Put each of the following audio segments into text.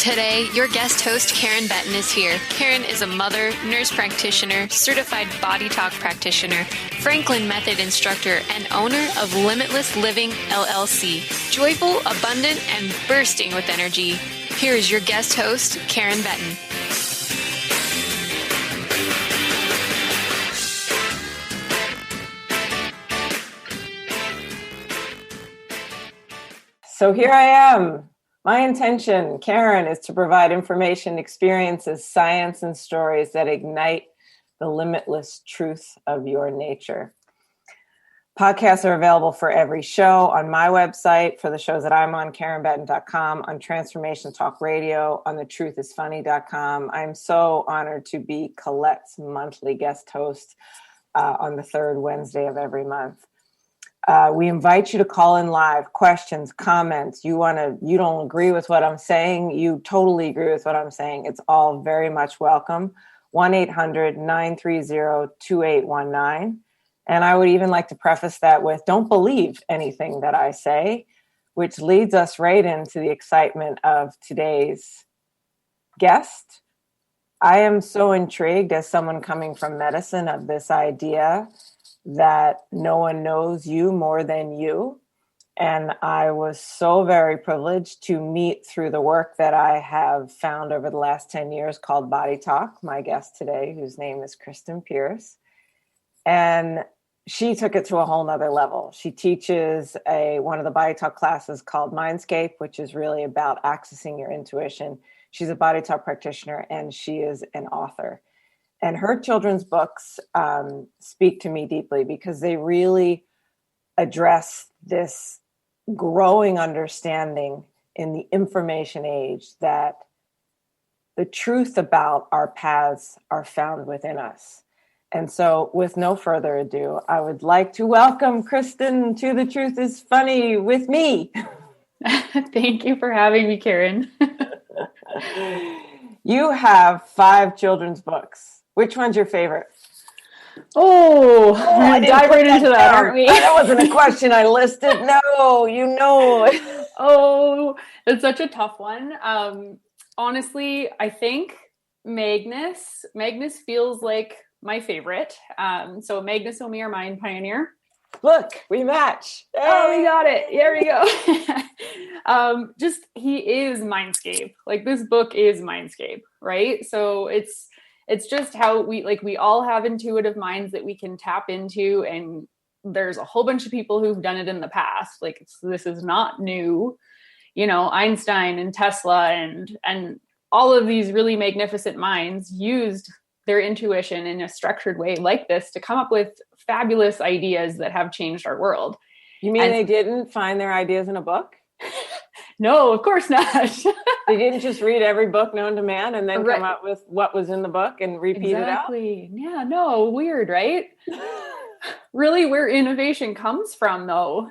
Today, your guest host, Karen Benton, is here. Karen is a mother, nurse practitioner, certified body talk practitioner, Franklin Method instructor, and owner of Limitless Living, LLC. Joyful, abundant, and bursting with energy. Here is your guest host, Karen Benton. So here I am. My intention, Karen, is to provide information, experiences, science, and stories that ignite the limitless truth of your nature. Podcasts are available for every show on my website, for the shows that I'm on, KarenBenton.com, on Transformation Talk Radio, on thetruthisfunny.com. I'm so honored to be Colette's monthly guest host on the third Wednesday of every month. We invite you to call in live, questions, comments. You don't agree with what I'm saying. You totally agree with what I'm saying. It's all very much welcome. 1-800-930-2819. And I would even like to preface that with, don't believe anything that I say, which leads us right into the excitement of today's guest. I am so intrigued as someone coming from medicine of this idea that no one knows you more than you. And I was so very privileged to meet through the work that I have found over the last 10 years called Body Talk, my guest today, whose name is Kristin Pierce. And she took it to a whole nother level. She teaches one of the Body Talk classes called Mindscape, which is really about accessing your intuition. She's a Body Talk practitioner and she is an author. And her children's books speak to me deeply because they really address this growing understanding in the information age that the truth about our paths are found within us. And so with no further ado, I would like to welcome Kristin to The Truth is Funny with me. Thank you for having me, Karen. You have 5 children's books. Which one's your favorite? Oh, dive right into that, aren't we? That wasn't a question I listed. No, you know. Oh, it's such a tough one. Honestly, I think Magnus feels like my favorite. So Magnus Omi, our Mind Pioneer. Look, we match. Hey. Oh, we got it. There we go. He is Mindscape. Like, this book is Mindscape, right? So it's just how we all have intuitive minds that we can tap into. And there's a whole bunch of people who've done it in the past. This is not new, Einstein and Tesla and all of these really magnificent minds used their intuition in a structured way like this to come up with fabulous ideas that have changed our world. You mean they didn't find their ideas in a book? No, of course not. They didn't just read every book known to man and then come up with what was in the book and repeat it out? Yeah, no, weird, right? Really where innovation comes from, though,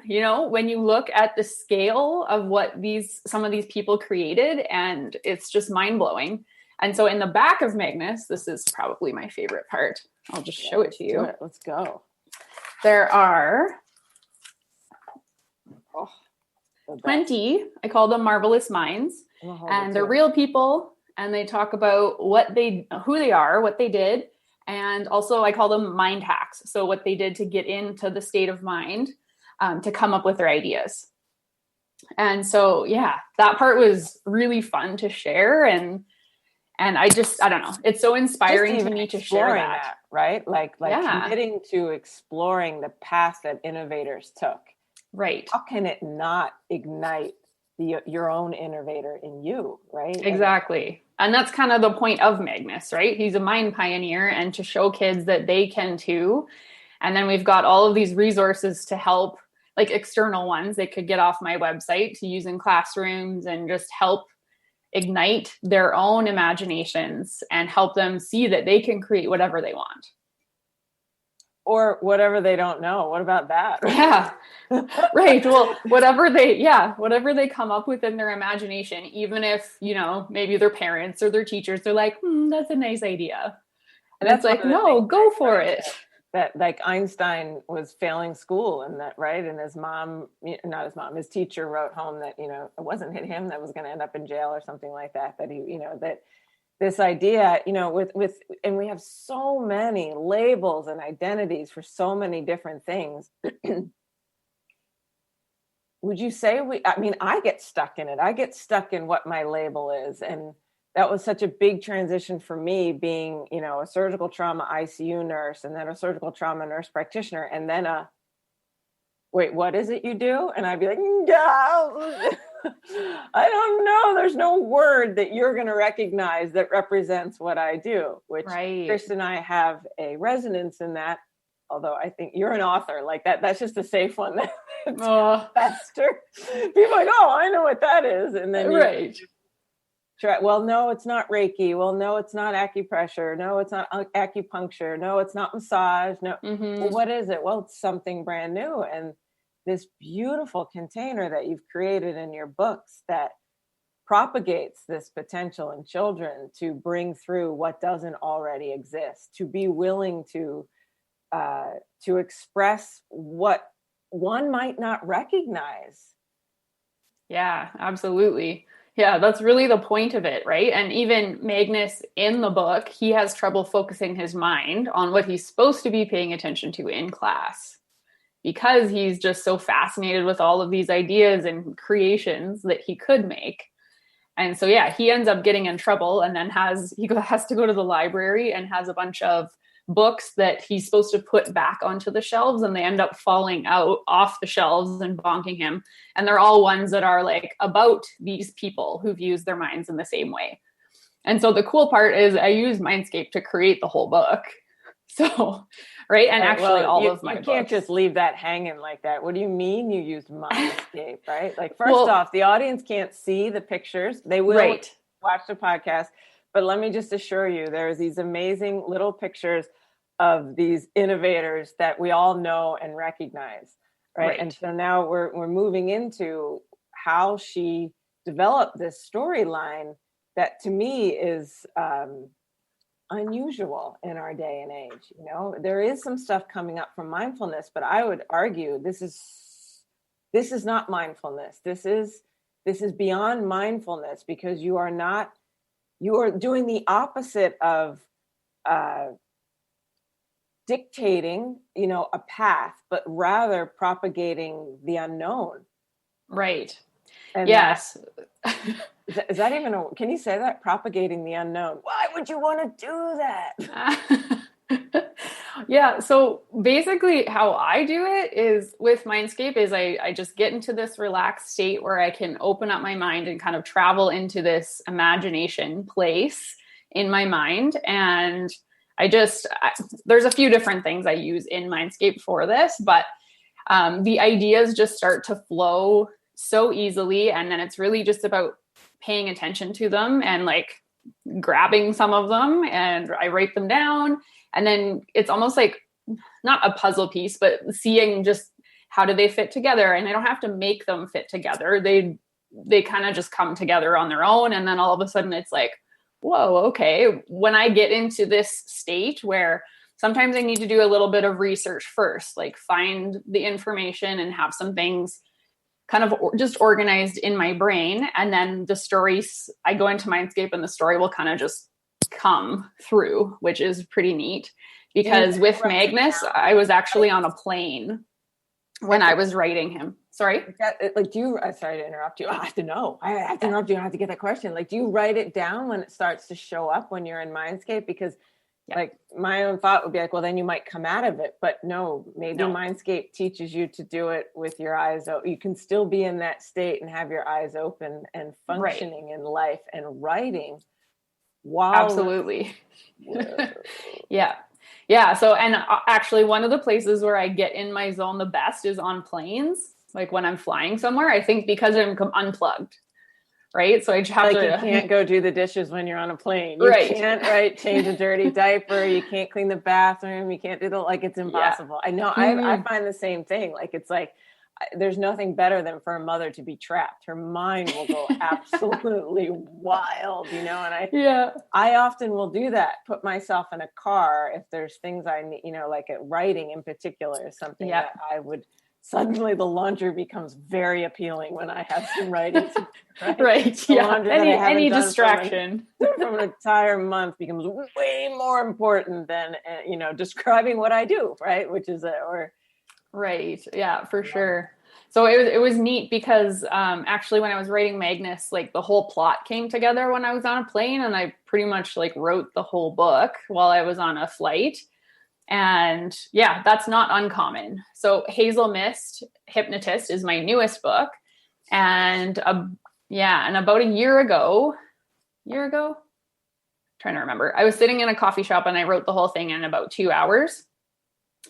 when you look at the scale of what some of these people created, and it's just mind-blowing. And so in the back of Magnus, this is probably my favorite part. I'll just show it to you. Let's go. There are 20, I call them marvelous minds, and they're real people, and they talk about who they are, what they did, and also I call them mind hacks. So what they did to get into the state of mind to come up with their ideas. And so, yeah, that part was really fun to share, and I don't know, it's so inspiring to me to share that, right? Like committing to exploring the path that innovators took. Right. How can it not ignite your own innovator in you, right? Exactly. And that's kind of the point of Magnus, right? He's a mind pioneer, and to show kids that they can too. And then we've got all of these resources to help, like external ones they could get off my website to use in classrooms and just help ignite their own imaginations and help them see that they can create whatever they want. Or whatever they don't know. What about that? Yeah. Right. Well, whatever they come up with in their imagination, even if, maybe their parents or their teachers, they're like, that's a nice idea. And it's like, no, go for it. that like Einstein was failing school, and that, right. And his mom, not his mom, his teacher wrote home that, it wasn't him that was going to end up in jail or something like that, that he, that this idea, with, and we have so many labels and identities for so many different things. Would you say I get stuck in it. I get stuck in what my label is. And that was such a big transition for me, being, a surgical trauma ICU nurse, and then a surgical trauma nurse practitioner, and then wait, what is it you do? And I'd be like, yeah, I don't know. There's no word that you're going to recognize that represents what I do, which Kristin and I have a resonance in that. Although I think you're an author, like that. That's just a safe one. Faster. People are like, oh, I know what that is. And then try, well, no, it's not Reiki. Well, no, it's not acupressure. No, it's not acupuncture. No, it's not massage. No. Well, what is it? Well, it's something brand new. And this beautiful container that you've created in your books that propagates this potential in children to bring through what doesn't already exist, to be willing to express what one might not recognize. Yeah, absolutely. Yeah, that's really the point of it, right? And even Magnus in the book, he has trouble focusing his mind on what he's supposed to be paying attention to in class, because he's just so fascinated with all of these ideas and creations that he could make. And so, yeah, he ends up getting in trouble, and then has to go to the library and has a bunch of books that he's supposed to put back onto the shelves, and they end up falling out off the shelves and bonking him. And they're all ones that are like about these people who've used their minds in the same way. And so the cool part is I use Mindscape to create the whole book. So, right. And actually all of my books. You can't just leave that hanging like that. What do you mean you used Mindscape, right? Like, first off, the audience can't see the pictures. They will watch the podcast. But let me just assure you, there's these amazing little pictures of these innovators that we all know and recognize, right? And so now we're moving into how she developed this storyline that, to me, is unusual in our day and age. There is some stuff coming up from mindfulness, but I would argue this is not mindfulness. This is beyond mindfulness, because you are doing the opposite of dictating, a path, but rather propagating the unknown. Right. And yes. Is that even can you say that? Propagating the unknown. Why would you want to do that? Yeah. So basically how I do it is with Mindscape is I just get into this relaxed state where I can open up my mind and kind of travel into this imagination place in my mind. And there's a few different things I use in Mindscape for this, but the ideas just start to flow so easily. And then it's really just about paying attention to them and like grabbing some of them, and I write them down. And then it's almost like not a puzzle piece, but seeing just how do they fit together. And I don't have to make them fit together. They kind of just come together on their own. And then all of a sudden it's like, whoa, okay. When I get into this state where sometimes I need to do a little bit of research first, like find the information and have some things kind of just organized in my brain. And then the stories, I go into Mindscape and the story will kind of just come through, which is pretty neat. Because with Magnus, I was actually on a plane when I was writing him. Sorry? Sorry to interrupt you. I have to know. I have to interrupt you. I have to get that question. Like, do you write it down when it starts to show up when you're in Mindscape? Because like my own thought would be like, well, then you might come out of it. But no, maybe Mindscape teaches you to do it with your eyes open. You can still be in that state and have your eyes open and functioning in life and writing while. Absolutely. Yeah. Yeah. So, and actually one of the places where I get in my zone the best is on planes. Like when I'm flying somewhere, I think because I'm unplugged, right? So I just have you can't go do the dishes when you're on a plane. You can't, change a dirty diaper. You can't clean the bathroom. You can't do it's impossible. Yeah. I know. I find the same thing. Like, it's like, there's nothing better than for a mother to be trapped. Her mind will go absolutely wild, and I often will do that, put myself in a car if there's things I need, like writing in particular is something that I would, suddenly the laundry becomes very appealing when I have some writing to do, right. Any distraction from an entire month becomes way more important than, describing what I do, right? Which is right. Yeah, for sure. So it was neat because actually when I was writing Magnus, like the whole plot came together when I was on a plane, and I pretty much like wrote the whole book while I was on a flight. And yeah, that's not uncommon. So Hazel Mist, Hypnotist is my newest book. And and about a year ago, trying to remember, I was sitting in a coffee shop and I wrote the whole thing in about 2 hours.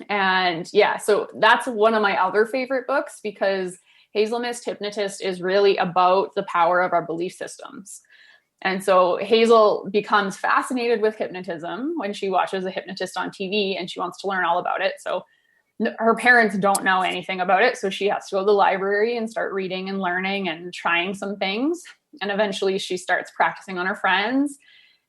And yeah, so that's one of my other favorite books, because Hazel Mist Hypnotist is really about the power of our belief systems. And so Hazel becomes fascinated with hypnotism when she watches a hypnotist on TV, and she wants to learn all about it. So her parents don't know anything about it. So she has to go to the library and start reading and learning and trying some things. And eventually she starts practicing on her friends.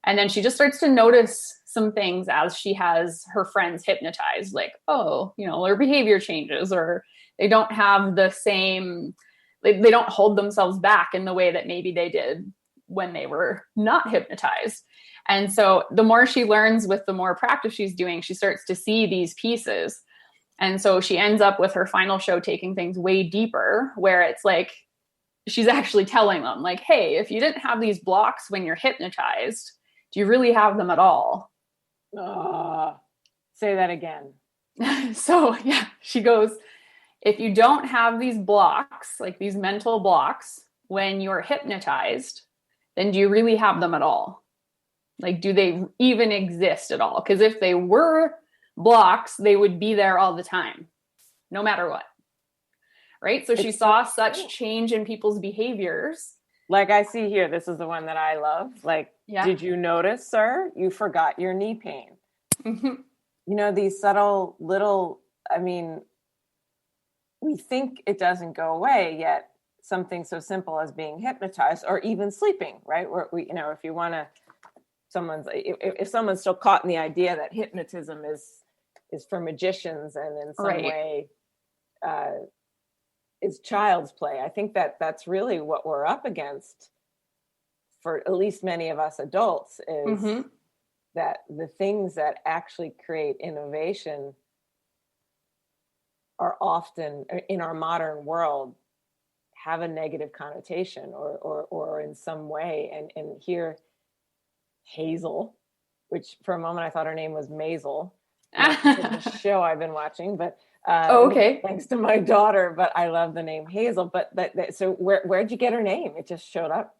And then she just starts to notice some things as she has her friends hypnotized, like, their behavior changes, or they don't have the same, they don't hold themselves back in the way that maybe they did when they were not hypnotized. And so the more she learns with the more practice she's doing, she starts to see these pieces. And so she ends up with her final show taking things way deeper, where it's like, she's actually telling them like, hey, if you didn't have these blocks when you're hypnotized, do you really have them at all? Say that again. So yeah, she goes, if you don't have these blocks, like these mental blocks, when you're hypnotized, then do you really have them at all? Like, do they even exist at all? Because if they were blocks, they would be there all the time, no matter what. Right? So she saw such change in people's behaviors. Like I see here, this is the one that I love. Like, Did you notice, sir? You forgot your knee pain. Mm-hmm. These subtle little, we think it doesn't go away, yet something so simple as being hypnotized or even sleeping, right? Where if you want to, if someone's still caught in the idea that hypnotism is for magicians and in some way is child's play, I think that that's really what we're up against for at least many of us adults is that the things that actually create innovation are often in our modern world have a negative connotation or in some way. And here Hazel, which for a moment I thought her name was Maisel, the show I've been watching, but thanks to my daughter, but I love the name Hazel. But so where'd you get her name? It just showed up.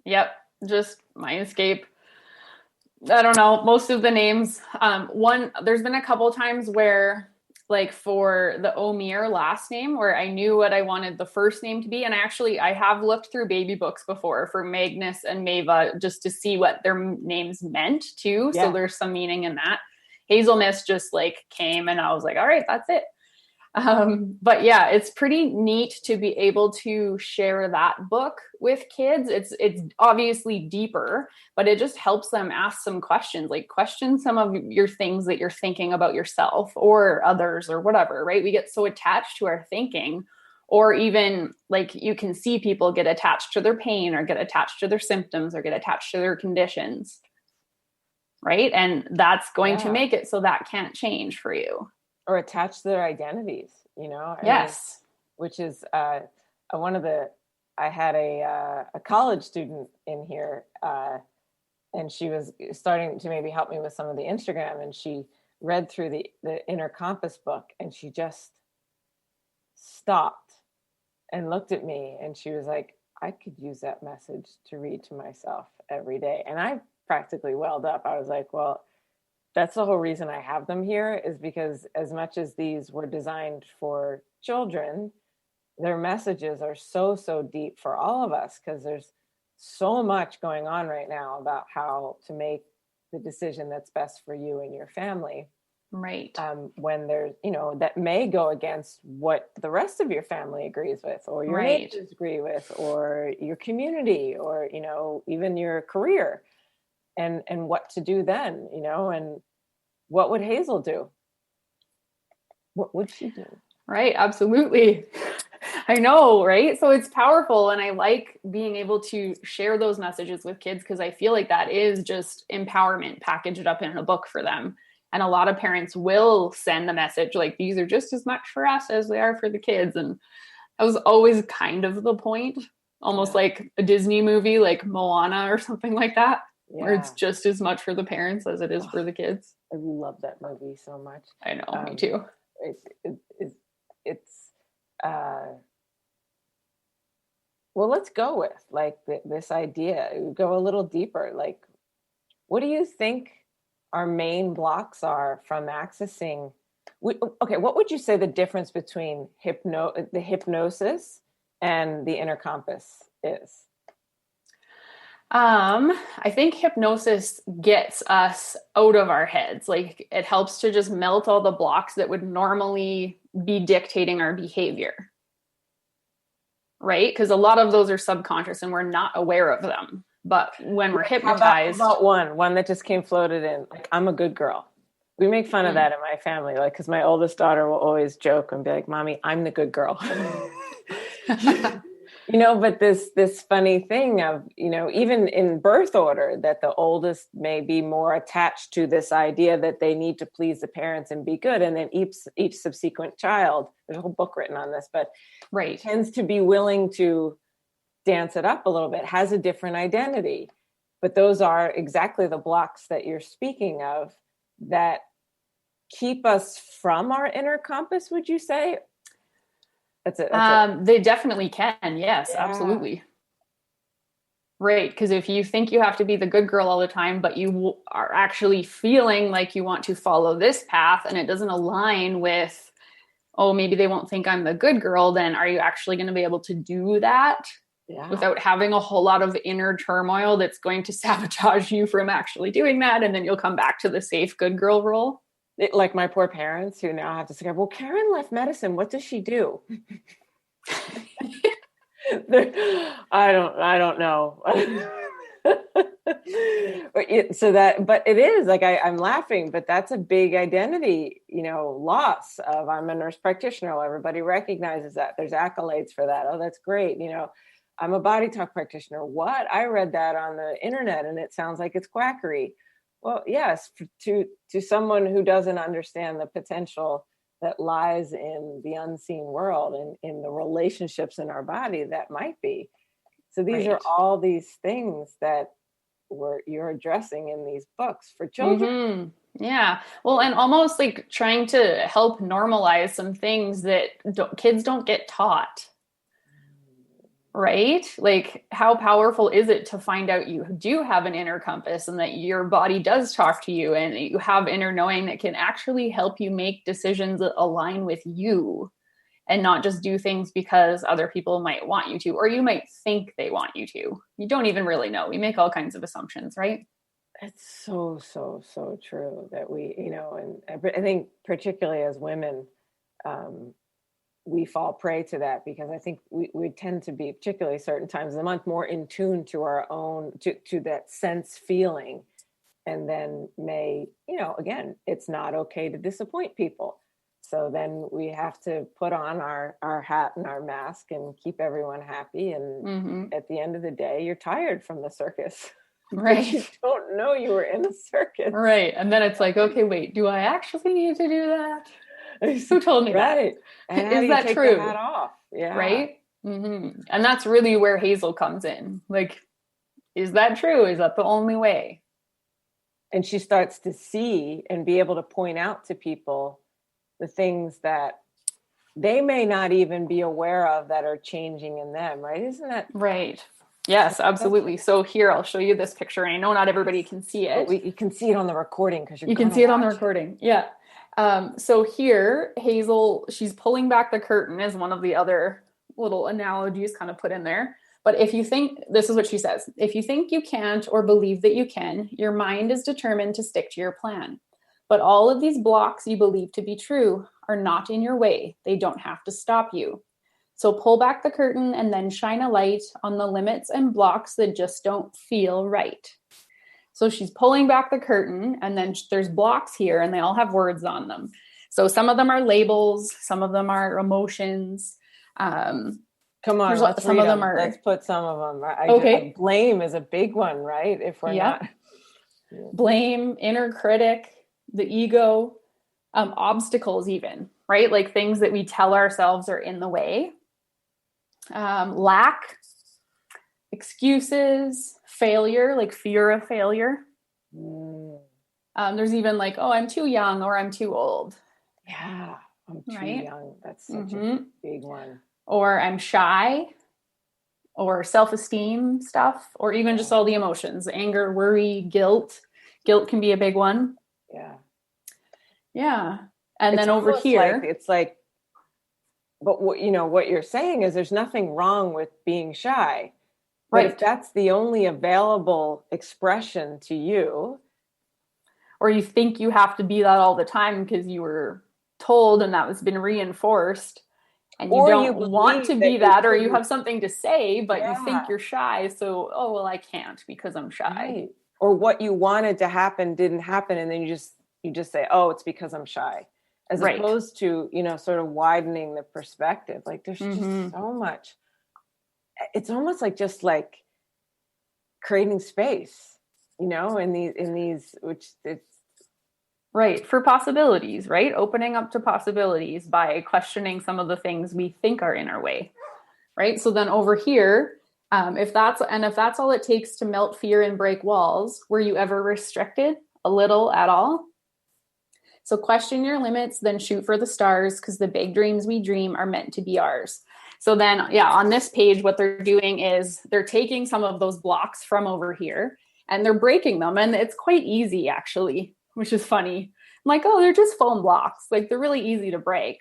Yep. Just Mindscape. I don't know. Most of the names, there's been a couple times where like for the Omir last name where I knew what I wanted the first name to be. And I have looked through baby books before for Magnus and Mava just to see what their names meant too. Yeah. So there's some meaning in that. Hazel Mist just like came and I was like, all right, that's it. But yeah, it's pretty neat to be able to share that book with kids. It's obviously deeper, but it just helps them ask some questions, like question some of your things that you're thinking about yourself or others or whatever, right? We get so attached to our thinking, or even like you can see people get attached to their pain or get attached to their symptoms or get attached to their conditions, right? And that's going to make it so that can't change for you. Or attached to their identities, Yes. Which is I had a college student in here, and she was starting to maybe help me with some of the Instagram, and she read through the Inner Compass book, and she just stopped and looked at me, and she was like, I could use that message to read to myself every day. And I practically welled up. I was like, well, that's the whole reason I have them here, is because as much as these were designed for children, their messages are so, so deep for all of us, because there's so much going on right now about how to make the decision that's best for you and your family. Right. When there's, that may go against what the rest of your family agrees with, or your Right. neighbors agree with, or your community, or, even your career, and what to do then, and what would Hazel do? What would she do? Right. Absolutely. I know, right? So it's powerful. And I like being able to share those messages with kids because I feel like that is just empowerment packaged up in a book for them. And a lot of parents will send the message like, these are just as much for us as they are for the kids. And that was always kind of the point, almost like a Disney movie like Moana or something like that, where it's just as much for the parents as it is for the kids. I love that movie so much. I know, me too. It's well, let's go with like this idea, go a little deeper. Like, what do you think our main blocks are from accessing? What would you say the difference between the hypnosis and the inner compass is? I think hypnosis gets us out of our heads. Like, it helps to just melt all the blocks that would normally be dictating our behavior. Right? Because a lot of those are subconscious and we're not aware of them. But when we're hypnotized. How about one that just came floated in, like, I'm a good girl. We make fun of that in my family, like, because my oldest daughter will always joke and be like, Mommy, I'm the good girl. But this funny thing of, even in birth order, that the oldest may be more attached to this idea that they need to please the parents and be good. And then each subsequent child, there's a whole book written on this, but tends to be willing to dance it up a little bit, has a different identity. But those are exactly the blocks that you're speaking of that keep us from our inner compass, would you say? That's it. They definitely can. Yes, absolutely. Right. Because if you think you have to be the good girl all the time, but you are actually feeling like you want to follow this path and it doesn't align with, oh, maybe they won't think I'm the good girl, then are you actually going to be able to do that without having a whole lot of inner turmoil that's going to sabotage you from actually doing that? And then you'll come back to the safe good girl role. Like my poor parents who now have to say, well, Karen left medicine. What does she do? I don't know. But it is like, I'm laughing, but that's a big identity, loss of, I'm a nurse practitioner. Everybody recognizes that. There's accolades for that. Oh, that's great. I'm a body talk practitioner. What? I read that on the internet and it sounds like it's quackery. Well, yes, to someone who doesn't understand the potential that lies in the unseen world and in the relationships in our body, that might be. So these are all these things that you're addressing in these books for children. Mm-hmm. Yeah. Well, and almost like trying to help normalize some things that kids don't get taught. Right? Like, how powerful is it to find out you do have an inner compass and that your body does talk to you and you have inner knowing that can actually help you make decisions that align with you and not just do things because other people might want you to, or you might think they want you to. You don't even really know. We make all kinds of assumptions, right? It's so, so, so true that we, and I think particularly as women, we fall prey to that because I think we tend to be, particularly certain times of the month, more in tune to our own, to that sense feeling. And then again, it's not okay to disappoint people. So then we have to put on our hat and our mask and keep everyone happy. And at the end of the day, you're tired from the circus. Right. You don't know you were in a circus. Right. And then it's like, okay, wait, do I actually need to do that? Who told me that? And is that true? That off? Yeah. Right. Mm-hmm. And that's really where Hazel comes in. Like, is that true? Is that the only way? And she starts to see and be able to point out to people the things that they may not even be aware of that are changing in them. Right. Isn't that right? Yes, absolutely. So here, I'll show you this picture. I know not everybody can see it. But you can see it on the recording because you can see it on the recording. Yeah. So here, Hazel, she's pulling back the curtain is one of the other little analogies kind of put in there. But if you think, this is what she says, if you think you can't or believe that you can, your mind is determined to stick to your plan. But all of these blocks you believe to be true are not in your way. They don't have to stop you. So pull back the curtain and then shine a light on the limits and blocks that just don't feel right. So she's pulling back the curtain, and then there's blocks here, and they all have words on them. So some of them are labels, some of them are emotions. Come on, let's put some of them. Okay. Blame is a big one, right? If we're not. Blame, inner critic, the ego, obstacles even, right? Like things that we tell ourselves are in the way. Lack, excuses, failure, like fear of failure. There's even like, oh, I'm too young or I'm too old. Yeah, I'm too young. That's such a big one. Or I'm shy, or self-esteem stuff, or even just all the emotions, anger, worry, guilt. Guilt can be a big one. Yeah. And then over here, but what you're saying is there's nothing wrong with being shy. But right. If that's the only available expression to you, or you think you have to be that all the time because you were told and that was been reinforced, and you don't want to be that, or you have something to say, but you think you're shy. So, I can't because I'm shy. Right. Or what you wanted to happen didn't happen. And then you just say, oh, it's because I'm shy. As opposed to, sort of widening the perspective. Like there's just so much. It's almost like just like creating space, in these, which it's. Right. For possibilities, right? Opening up to possibilities by questioning some of the things we think are in our way. Right. So then over here, if that's all it takes to melt fear and break walls, were you ever restricted a little at all? So question your limits, then shoot for the stars, because the big dreams we dream are meant to be ours. So then, on this page, what they're doing is they're taking some of those blocks from over here and they're breaking them. And it's quite easy, actually, which is funny. I'm like, they're just foam blocks. Like they're really easy to break,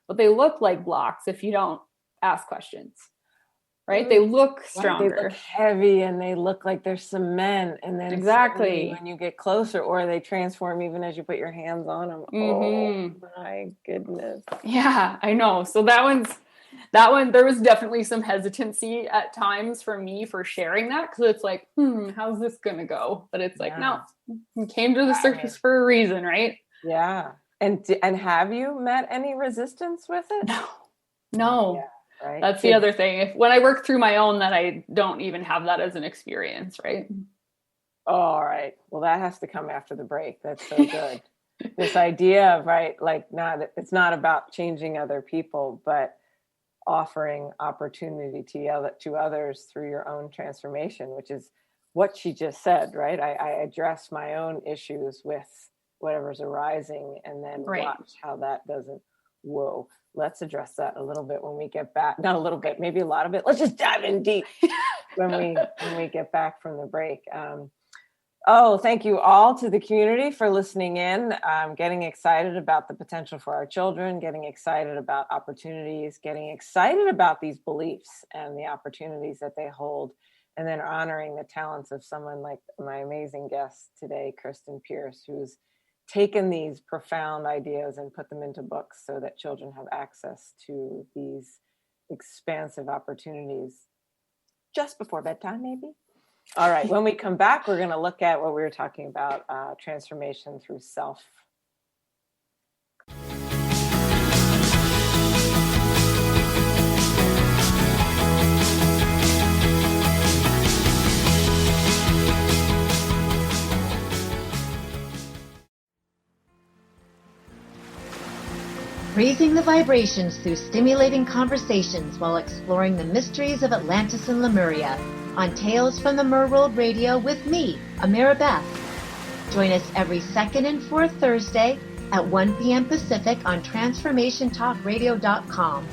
but they look like blocks if you don't ask questions. Right? They look stronger. They look heavy and they look like they're cement. And then exactly when you get closer, or they transform even as you put your hands on them. Oh my goodness. Yeah, I know. So that one, there was definitely some hesitancy at times for me for sharing that. Cause it's like, how's this going to go? But it's like, no, it came to the surface for a reason. Right? Yeah. And have you met any resistance with it? No. Yeah. Right. That's the other thing. When I work through my own, that I don't even have that as an experience, right? All right. Well, that has to come after the break. That's so good. This idea of, it's not about changing other people, but offering opportunity to others through your own transformation, which is what she just said, right? I address my own issues with whatever's arising, and then watch how that doesn't. Whoa. Let's address that a little bit when we get back. Not a little bit, maybe a lot of it. Let's just dive in deep when we get back from the break. Thank you all to the community for listening in. Getting excited about the potential for our children, getting excited about opportunities, getting excited about these beliefs and the opportunities that they hold, and then honoring the talents of someone like my amazing guest today, Kristin Pierce, who's taken these profound ideas and put them into books so that children have access to these expansive opportunities just before bedtime, maybe. All right. When we come back, we're going to look at what we were talking about, transformation through self. Raising the vibrations through stimulating conversations while exploring the mysteries of Atlantis and Lemuria on Tales from the Merworld Radio with me, Amira Beth. Join us every second and fourth Thursday at 1 p.m. Pacific on TransformationTalkRadio.com.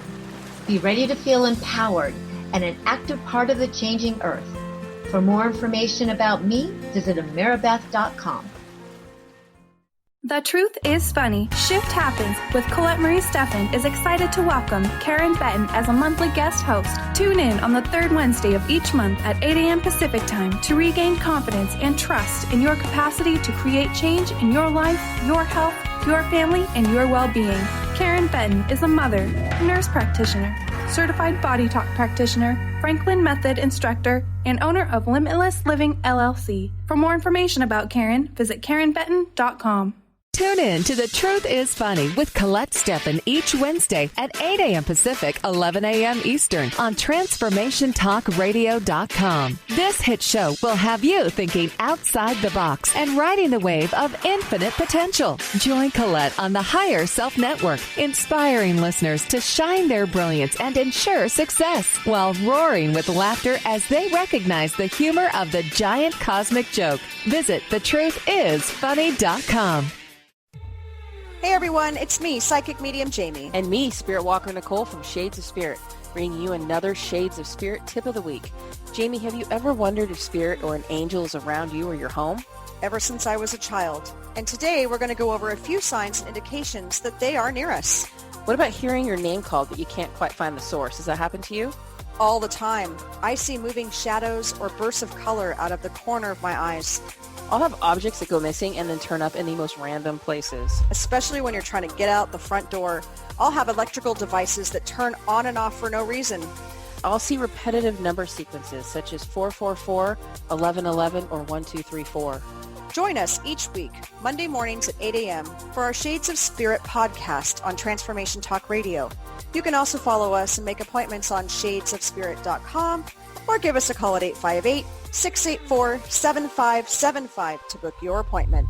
Be ready to feel empowered and an active part of the changing earth. For more information about me, visit AmiraBeth.com. The Truth is Funny. Shift Happens with Colette Marie Steffen is excited to welcome Karen Benton as a monthly guest host. Tune in on the third Wednesday of each month at 8 a.m. Pacific Time to regain confidence and trust in your capacity to create change in your life, your health, your family, and your well-being. Karen Benton is a mother, nurse practitioner, certified body talk practitioner, Franklin Method instructor, and owner of Limitless Living LLC. For more information about Karen, visit KarenBenton.com. Tune in to The Truth is Funny with Colette Steffen each Wednesday at 8 a.m. Pacific, 11 a.m. Eastern on TransformationTalkRadio.com. This hit show will have you thinking outside the box and riding the wave of infinite potential. Join Colette on the Higher Self Network, inspiring listeners to shine their brilliance and ensure success while roaring with laughter as they recognize the humor of the giant cosmic joke. Visit thetruthisfunny.com. Hey everyone, it's me, Psychic Medium Jamie. And me, Spirit Walker Nicole from Shades of Spirit, bringing you another Shades of Spirit tip of the week. Jamie, have you ever wondered if spirit or an angel is around you or your home? Ever since I was a child. And today we're going to go over a few signs and indications that they are near us. What about hearing your name called but you can't quite find the source? Does that happen to you? All the time. I see moving shadows or bursts of color out of the corner of my eyes. I'll have objects that go missing and then turn up in the most random places. Especially when you're trying to get out the front door. I'll have electrical devices that turn on and off for no reason. I'll see repetitive number sequences such as 444, 1111, or 1234. Join us each week, Monday mornings at 8 a.m. for our Shades of Spirit podcast on Transformation Talk Radio. You can also follow us and make appointments on shadesofspirit.com or give us a call at 858-684-7575 to book your appointment.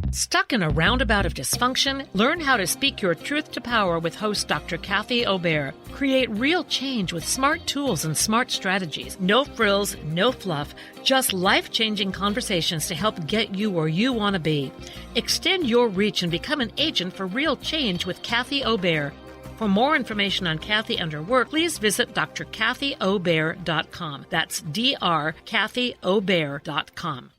Stuck in a roundabout of dysfunction? Learn how to speak your truth to power with host Dr. Kathy Obear. Create real change with smart tools and smart strategies. No frills, no fluff, just life-changing conversations to help get you where you want to be. Extend your reach and become an agent for real change with Kathy Obear. For more information on Kathy and her work, please visit drkathyobear.com. That's drkathyobear.com.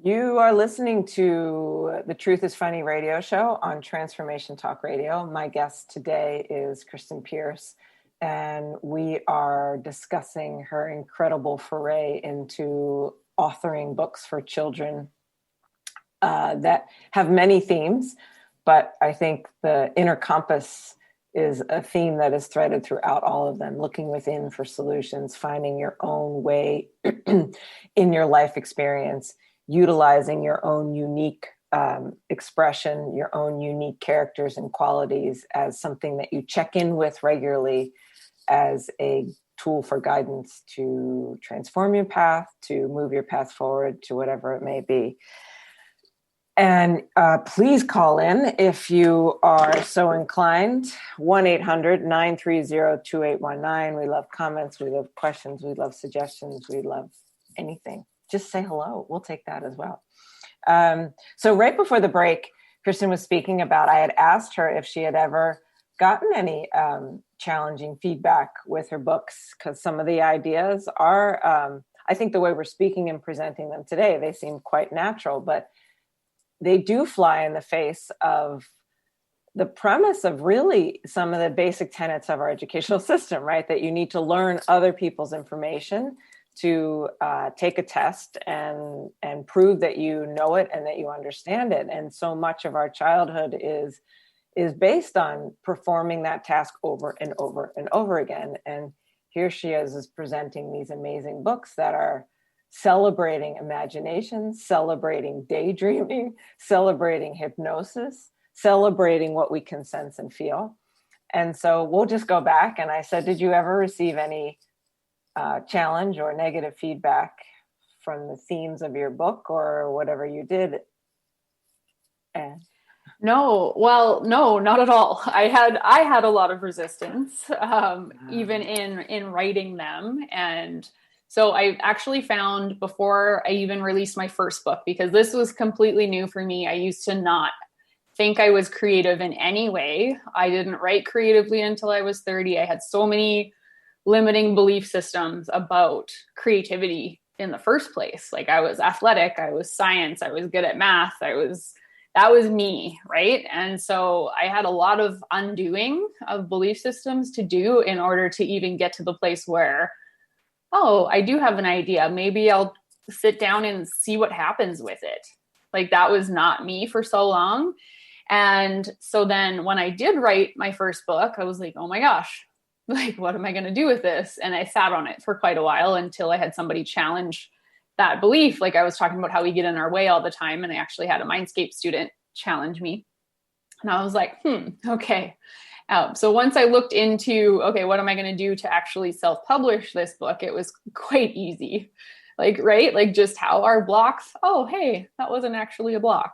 You are listening to the Truth is Funny radio show on Transformation Talk Radio. My guest today is Kristin Pierce, and we are discussing her incredible foray into authoring books for children that have many themes, but I think the inner compass is a theme that is threaded throughout all of them, looking within for solutions, finding your own way in your life experience, utilizing your own unique expression, your own unique characters and qualities as something that you check in with regularly as a tool for guidance to transform your path, to move your path forward to whatever it may be. And please call in if you are so inclined, 1-800-930-2819. We love comments, we love questions, we love suggestions, we love anything. Just say hello. We'll take that as well. So right before the break, Kristin was speaking about, I had asked her if she had ever gotten any challenging feedback with her books, because some of the ideas are, I think the way we're speaking and presenting them today, they seem quite natural, but they do fly in the face of the premise of really some of the basic tenets of our educational system, right? That you need to learn other people's information to take a test and prove that you know it and that you understand it. And so much of our childhood is based on performing that task over and over and over again. And here she is presenting these amazing books that are celebrating imagination, celebrating daydreaming, celebrating hypnosis, celebrating what we can sense and feel. And so we'll just go back. And I said, did you ever receive any challenge or negative feedback from the themes of your book or whatever you did? And No, well, no, not at all. I had a lot of resistance, even in writing them. And So I actually found, before I even released my first book, because this was completely new for me, I used to not think I was creative in any way. I didn't write creatively until I was 30. I had so many limiting belief systems about creativity in the first place. Like, I was athletic, I was science, I was good at math, that was me, right? And so I had a lot of undoing of belief systems to do in order to even get to the place where, oh, I do have an idea. Maybe I'll sit down and see what happens with it. Like, that was not me for so long. And so then when I did write my first book, I was like, oh my gosh, like, what am I going to do with this? And I sat on it for quite a while until I had somebody challenge that belief. Like, I was talking about how we get in our way all the time. And I actually had a Mindscape student challenge me. And I was like, okay. So once I looked into, okay, what am I going to do to actually self-publish this book? It was quite easy. Like, right? Like, just how are blocks? Oh, hey, that wasn't actually a block.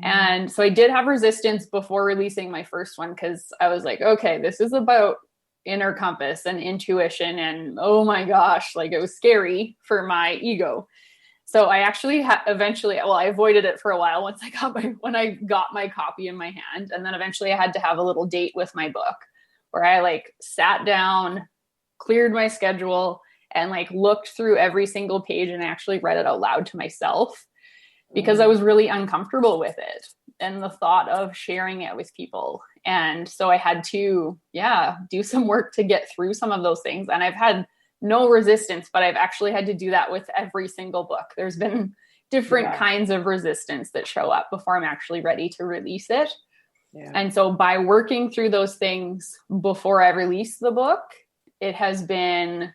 And so I did have resistance before releasing my first one, because I was like, okay, this is about inner compass and intuition. And oh my gosh, like, it was scary for my ego. So I actually eventually, I avoided it for a while when I got my copy in my hand. And then eventually I had to have a little date with my book where I like sat down, cleared my schedule, and like looked through every single page and actually read it out loud to myself, because I was really uncomfortable with it and the thought of sharing it with people. And so I had to, do some work to get through some of those things. And I've had no resistance, but I've actually had to do that with every single book. There's been different kinds of resistance that show up before I'm actually ready to release it. Yeah. And so by working through those things before I release the book, it has been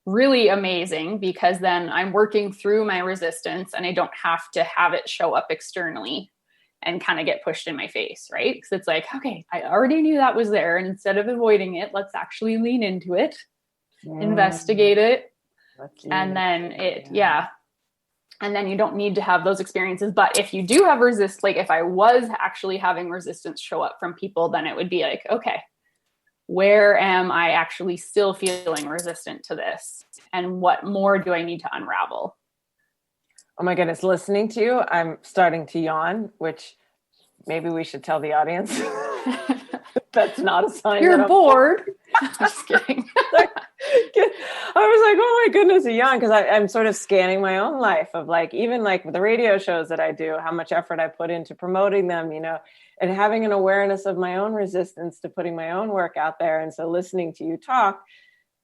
really amazing, because then I'm working through my resistance and I don't have to have it show up externally and kind of get pushed in my face, right? Because it's like, okay, I already knew that was there. And instead of avoiding it, let's actually lean into it, investigate it. And then and then you don't need to have those experiences. But if you do have like if I was actually having resistance show up from people, then it would be like, okay, where am I actually still feeling resistant to this? And what more do I need to unravel? Oh my goodness, listening to you, I'm starting to yawn, which maybe we should tell the audience. That's not a sign. You're bored. I'm just kidding. I was like, oh my goodness, a yawn, because I'm sort of scanning my own life of like, even like the radio shows that I do, how much effort I put into promoting them, and having an awareness of my own resistance to putting my own work out there. And so listening to you talk,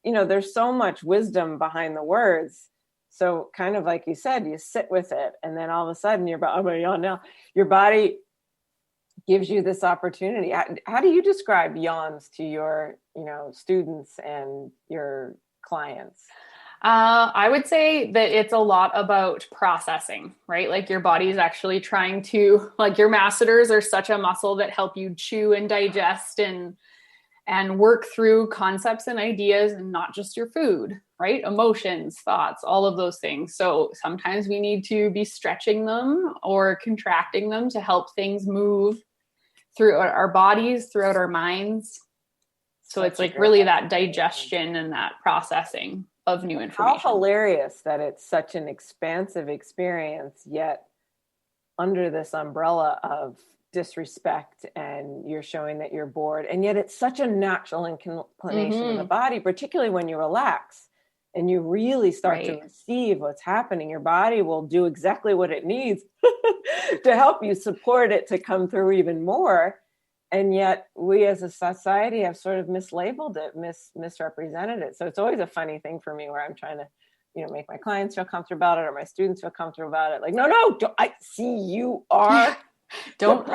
there's so much wisdom behind the words. So kind of like you said, you sit with it, and then all of a sudden I'm going to yawn now. Your body gives you this opportunity. How do you describe yawns to your, students and your clients? I would say that it's a lot about processing, right? Like, your body is actually trying to, like, your masseters are such a muscle that help you chew and digest and work through concepts and ideas, and not just your food, right? Emotions, thoughts, all of those things. So sometimes we need to be stretching them or contracting them to help things move through our bodies, throughout our minds. So it's like really that digestion and that processing of new information. How hilarious that it's such an expansive experience, yet under this umbrella of disrespect, and you're showing that you're bored, and yet it's such a natural inclination in the body, particularly when you relax and you really start to receive what's happening. Your body will do exactly what it needs to help you support it to come through even more. And yet we as a society have sort of mislabeled it, misrepresented it. So it's always a funny thing for me where I'm trying to, make my clients feel comfortable about it, or my students feel comfortable about it. Like, no, I see you are. You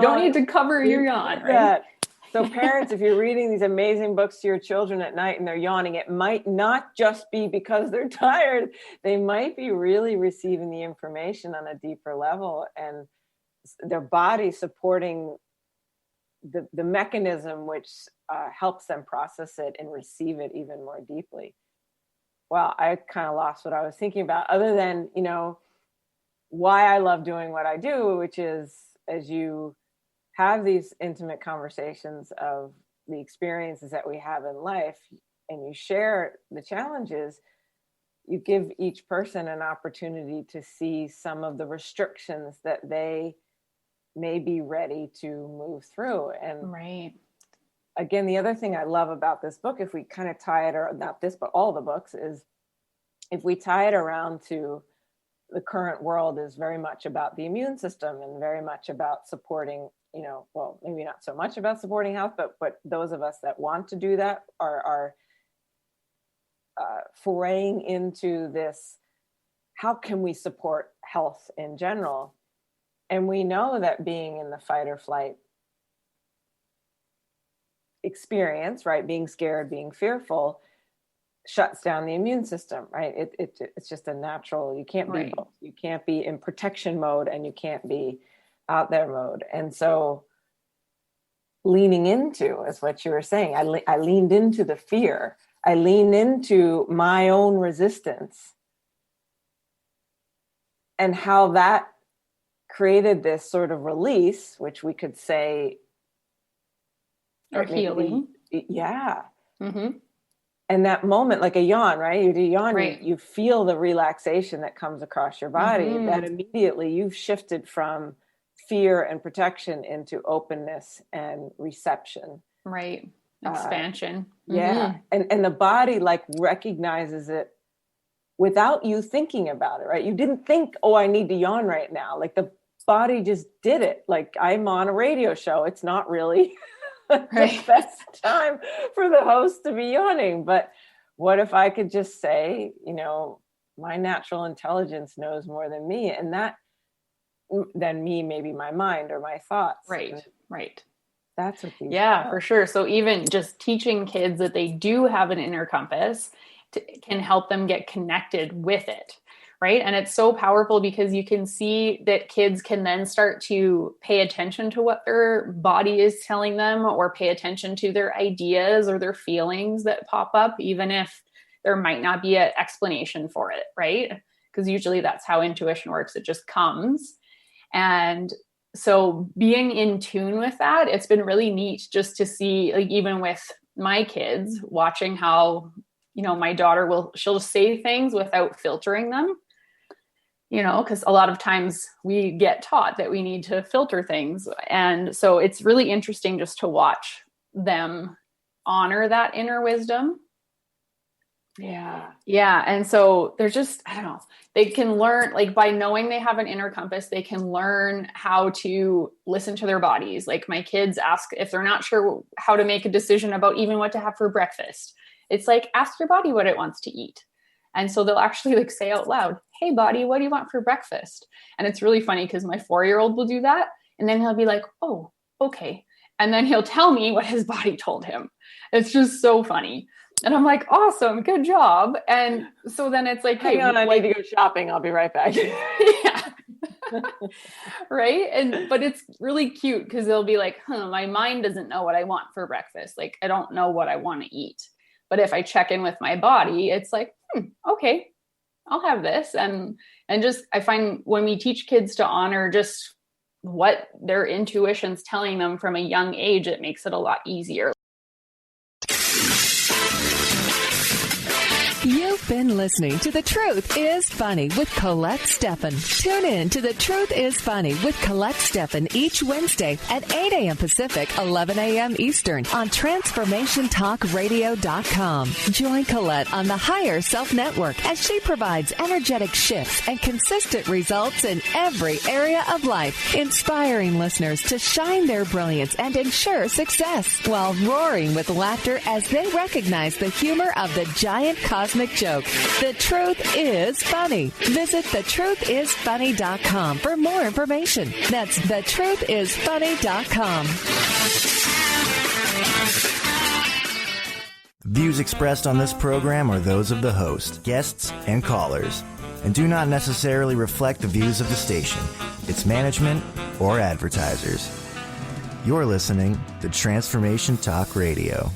don't need to cover your yawn, right? So parents, if you're reading these amazing books to your children at night and they're yawning, it might not just be because they're tired. They might be really receiving the information on a deeper level, and their body supporting the mechanism which helps them process it and receive it even more deeply. Well, I kind of lost what I was thinking about, other than, why I love doing what I do, which is, as you have these intimate conversations of the experiences that we have in life, and you share the challenges, you give each person an opportunity to see some of the restrictions that they may be ready to move through. And right. Again, the other thing I love about this book, if we kind of tie it, or not this, but all the books, is if we tie it around to the current world is very much about the immune system and very much about supporting, well, maybe not so much about supporting health, but those of us that want to do that are foraying into this, how can we support health in general? And we know that being in the fight or flight experience, right, being scared, being fearful, shuts down the immune system, right? It's just a natural, you can't be both. You can't be in protection mode and you can't be out there mode. And so leaning into is what you were saying. I leaned into the fear. I leaned into my own resistance and how that created this sort of release, which we could say, or healing. Yeah. Mm-hmm. And that moment, like a yawn, right? You do yawn, right. you feel the relaxation that comes across your body. Mm-hmm. That immediately you've shifted from fear and protection into openness and reception. Right. Expansion. Yeah. And the body like recognizes it without you thinking about it, right? You didn't think, oh, I need to yawn right now. Like the body just did it. Like I'm on a radio show. It's not really the best time for the host to be yawning. But what if I could just say, my natural intelligence knows more than me, and than me, maybe my mind or my thoughts. Right. Right. That's what for sure. So even just teaching kids that they do have an inner compass can help them get connected with it. Right. And it's so powerful because you can see that kids can then start to pay attention to what their body is telling them, or pay attention to their ideas or their feelings that pop up, even if there might not be an explanation for it. Right. Because usually that's how intuition works. It just comes. And so being in tune with that, it's been really neat just to see, like, even with my kids, watching how, my daughter she'll just say things without filtering them, because a lot of times we get taught that we need to filter things. And so it's really interesting just to watch them honor that inner wisdom. Yeah. Yeah. And so there's just, I don't know, they can learn, like, by knowing they have an inner compass, they can learn how to listen to their bodies. Like my kids ask if they're not sure how to make a decision about even what to have for breakfast. It's like, ask your body what it wants to eat. And so they'll actually like say out loud, hey body, what do you want for breakfast? And it's really funny because my 4-year-old will do that. And then he'll be like, oh, okay. And then he'll tell me what his body told him. It's just so funny. And I'm like, awesome, good job. And so then it's like, hey, I need to go shopping. I'll be right back. Yeah. Right. But it's really cute because they'll be like, my mind doesn't know what I want for breakfast. Like, I don't know what I want to eat. But if I check in with my body, it's like, okay, I'll have this. And just, I find when we teach kids to honor just what their intuition's telling them from a young age, it makes it a lot easier. You've been listening to The Truth is Funny with Colette Steffen. Tune in to The Truth is Funny with Colette Steffen each Wednesday at 8 a.m. Pacific, 11 a.m. Eastern on TransformationTalkRadio.com. Join Colette on the Higher Self Network as she provides energetic shifts and consistent results in every area of life, inspiring listeners to shine their brilliance and ensure success while roaring with laughter as they recognize the humor of the giant cosmic joke. The Truth is Funny. Visit thetruthisfunny.com for more information. That's thetruthisfunny.com. Views expressed on this program are those of the host, guests, and callers, and do not necessarily reflect the views of the station, its management, or advertisers. You're listening to Transformation Talk Radio.